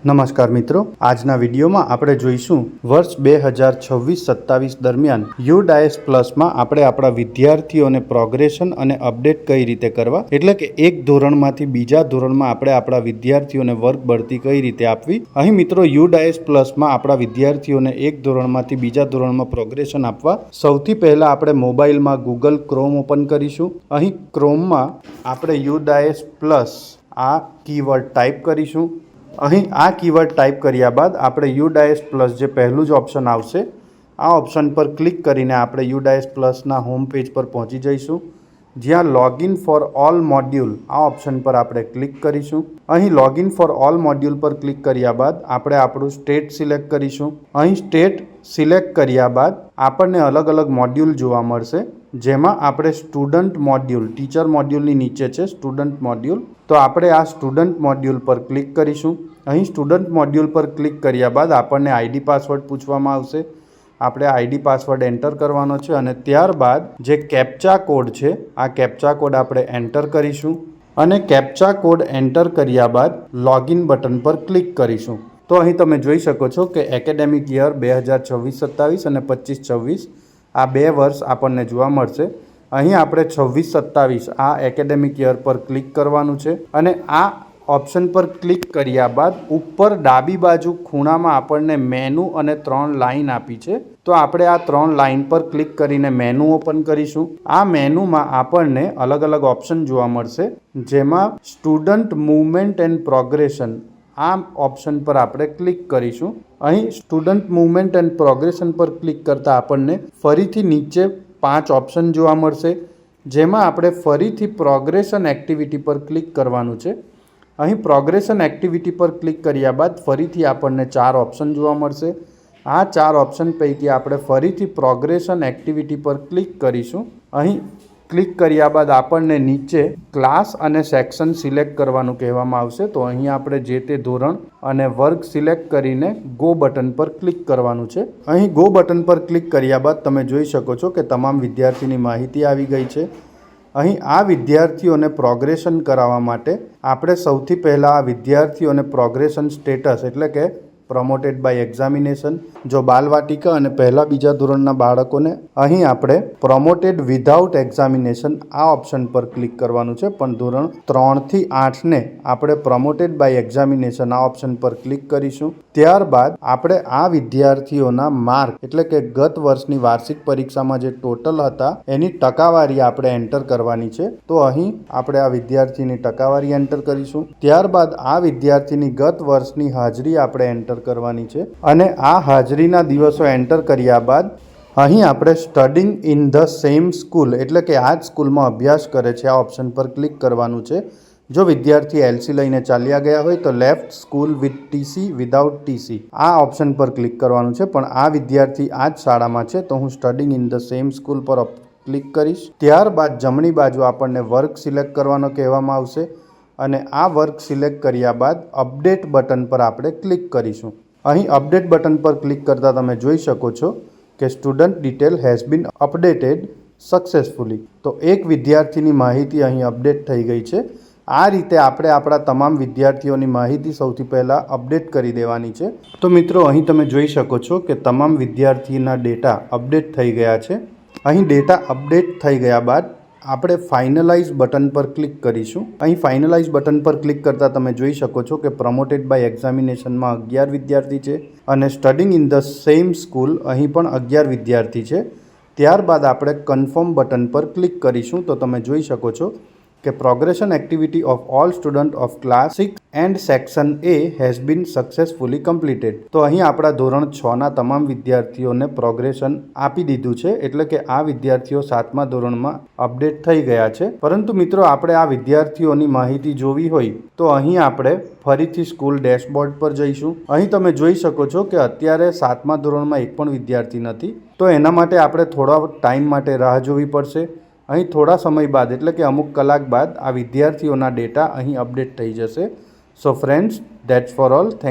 નમસ્કાર મિત્રો, આજના વિડીયોમાં આપણે જોઈશું વર્ષ 2026-27 દરમિયાન યુડાયસ પ્લસમાં આપણે આપણા વિદ્યાર્થીઓને પ્રોગ્રેશન અને અપડેટ કઈ રીતે કરવા, એટલે કે એક ધોરણમાંથી બીજા ધોરણમાં આપણે આપણા વિદ્યાર્થીઓને વર્ગ બઢતી કઈ રીતે આપવી. અહીં મિત્રો યુડાયસ પ્લસમાં આપણા વિદ્યાર્થીઓને એક ધોરણમાંથી બીજા ધોરણમાં પ્રોગ્રેશન આપવા સૌથી પહેલા આપણે મોબાઈલમાં ગૂગલ ક્રોમ ઓપન કરીશું. અહીં ક્રોમમાં આપણે યુડાયસ પ્લસ આ કીવર્ડ ટાઈપ કરીશું. અહીં આ કીવર્ડ ટાઈપ કર્યા બાદ આપણે યુડાયસ પ્લસ જે પહેલું જ ઓપ્શન આવશે આ ઓપ્શન પર ક્લિક કરીને આપણે યુડાયસ પ્લસના હોમ પેજ પર પહોંચી જઈશું, જ્યાં લોગિન ફોર ઓલ મોડ્યુલ આ ઓપ્શન પર આપણે ક્લિક કરીશું. અહીં લોગિન ફોર ઓલ મોડ્યુલ પર ક્લિક કર્યા બાદ આપણે આપણું સ્ટેટ સિલેક્ટ કરીશું. અહીં સ્ટેટ સિલેક્ટ કર્યા બાદ આપણને અલગ અલગ મોડ્યુલ જોવા મળશે, જેમાં આપણે સ્ટુડન્ટ મોડ્યુલ, ટીચર મોડ્યુલની નીચે છે સ્ટુડન્ટ મોડ્યુલ, તો આપણે આ સ્ટુડન્ટ મોડ્યુલ પર ક્લિક કરીશું. અહીં સ્ટુડન્ટ મોડ્યુલ પર ક્લિક કર્યા બાદ આપણને આઈડી પાસવર્ડ પૂછવામાં આવશે. આપણે આઈડી પાસવર્ડ એન્ટર કરવાનો છે અને ત્યારબાદ જે કેપ્ચા કોડ છે આ કેપ્ચા કોડ આપણે એન્ટર કરીશું અને કેપ્ચા કોડ એન્ટર કર્યા બાદ લોગિન બટન પર ક્લિક કરીશું. તો અહીં તમે જોઈ શકો છો કે એકેડેમિક યર 2026-27 અને 25-26 આ 2 વર્ષ આપણને જોવા મળશે. અહીં આપણે 26-27 આ એકેડેમિક યર પર ક્લિક કરવાનું છે અને આ ઓપ્શન પર ક્લિક કર્યા બાદ ઉપર ડાબી બાજુ ખૂણામાં આપણને મેનુ અને 3 લાઇન આપી છે, તો આપણે આ 3 લાઇન પર ક્લિક કરીને મેનુ ઓપન કરીશું. આ મેનુમાં આપણને અલગ અલગ ઓપ્શન જોવા મળશે, જેમાં સ્ટુડન્ટ મૂવમેન્ટ એન્ડ પ્રોગ્રેશન આ ઓપ્શન પર આપણે ક્લિક કરીશું. અહીં સ્ટુડન્ટ મૂવમેન્ટ એન્ડ પ્રોગ્રેશન પર ક્લિક કરતાં આપણને ફરીથી નીચે 5 ઓપ્શન જોવા મળશે, જેમાં આપણે ફરીથી પ્રોગ્રેશન એક્ટિવિટી પર ક્લિક કરવાનું છે. અહીં પ્રોગ્રેશન એક્ટિવિટી પર ક્લિક કર્યા બાદ ફરીથી આપણને 4 ઓપ્શન જોવા મળશે. આ 4 ઓપ્શન પૈકી આપણે ફરીથી પ્રોગ્રેશન એક્ટિવિટી પર ક્લિક કરીશું. અહીં ક્લિક કર્યા બાદ આપણને નીચે ક્લાસ અને સેક્શન સિલેક્ટ કરવાનું કહેવામાં આવશે, તો અહીં આપણે જે તે ધોરણ અને વર્ગ સિલેક્ટ કરીને ગો બટન પર ક્લિક કરવાનું છે. અહીં ગો બટન પર ક્લિક કર્યા બાદ તમે જોઈ શકો છો કે તમામ વિદ્યાર્થીની માહિતી આવી ગઈ છે. અહીં આ વિદ્યાર્થીઓને પ્રોગ્રેશન કરાવવા માટે આપણે સૌથી પહેલાં આ વિદ્યાર્થીઓને પ્રોગ્રેશન સ્ટેટસ એટલે કે પ્રમોટેડ બાય એક્ઝામિનેશન, જો બાલવાટિકા અને પહેલા બીજા ધોરણના બાળકોને અહીં આપણે પ્રમોટેડ વિધાઉટ એક્ઝામિનેશન આ ઓપ્શન પર ક્લિક કરવાનું છે, પણ ધોરણ 3 થી 8ને આપણે પ્રમોટેડ બાય એક્ઝામિનેશન આ ઓપ્શન પર ક્લિક કરીશું. ત્યારબાદ આપણે આ વિદ્યાર્થીઓના માર્ક એટલે કે ગત વર્ષની વાર્ષિક પરીક્ષામાં જે ટોટલ હતા એની ટકાવારી આપણે એન્ટર કરવાની છે, તો અહીં આપણે આ વિદ્યાર્થીની ટકાવારી એન્ટર કરીશું. ત્યારબાદ આ વિદ્યાર્થીની ગત વર્ષની હાજરી આપણે એન્ટર કરવાની છે અને આ હાજરીના દિવસો એન્ટર કર્યા બાદ અહીં આપણે studying in the same school એટલે કે આ જ સ્કૂલમાં અભ્યાસ કરે છે આ ઓપ્શન પર ક્લિક કરવાનું છે. જો વિદ્યાર્થી એલસી લઈને ચાલ્યા ગયા હોય તો left school with TC without TC આ ઓપ્શન પર ક્લિક કરવાનું છે, પણ આ વિદ્યાર્થી આ જ શાળામાં છે તો હું studying in the same school પર ક્લિક કરીશ. ત્યારબાદ જમણી બાજુ આપણને વર્ગ સિલેક્ટ કરવાનો કહેવામાં આવશે અને આ વર્ગ સિલેક્ટ કર્યા બાદ અપડેટ બટન પર આપણે ક્લિક કરીશું. અહીં અપડેટ બટન પર ક્લિક કરતાં તમે જોઈ શકો છો કે student detail has been updated successfully, તો એક વિદ્યાર્થીની માહિતી અહીં અપડેટ થઈ ગઈ છે. આ રીતે આપણે આપણા તમામ વિદ્યાર્થીઓની માહિતી સૌથી પહેલાં અપડેટ કરી દેવાની છે. તો મિત્રો અહીં તમે જોઈ શકો છો કે તમામ વિદ્યાર્થીના ડેટા અપડેટ થઈ ગયા છે. અહીં ડેટા અપડેટ થઈ ગયા બાદ આપણે ફાઇનલાઇઝ બટન પર ક્લિક કરીશું. અહીં ફાઇનલાઇઝ બટન પર ક્લિક કરતાં તમે જોઈ શકો છો કે પ્રમોટેડ બાય એક્ઝામિનેશનમાં 11 વિદ્યાર્થી છે અને studying in the same school અહીં પણ 11 વિદ્યાર્થી છે. ત્યારબાદ આપણે કન્ફર્મ બટન પર ક્લિક કરીશું, તો તમે જોઈ શકો છો કે progression activity of all student of class 6 and section A has been successfully completed. તો અહીં આપણા ધોરણ 6ના તમામ વિદ્યાર્થીઓને પ્રોગ્રેશન આપી દીધું છે, એટલે કે આ વિદ્યાર્થીઓ 7મા ધોરણમાં અપડેટ થઈ ગયા છે. પરંતુ મિત્રો આપણે આ વિદ્યાર્થીઓની માહિતી જોવી હોય તો અહીં આપણે ફરીથી સ્કૂલ ડેશબોર્ડ પર જઈશું. અહીં તમે જોઈ શકો છો કે અત્યારે 7મા ધોરણમાં એક પણ વિદ્યાર્થી નથી, તો એના માટે આપણે થોડા ટાઈમ માટે રાહ જોવી પડશે. અહીં થોડા સમય બાદ એટલે કે અમુક કલાક બાદ આ વિદ્યાર્થીઓના ડેટા અહીં અપડેટ થઈ જશે. So friends, that's for all. Thank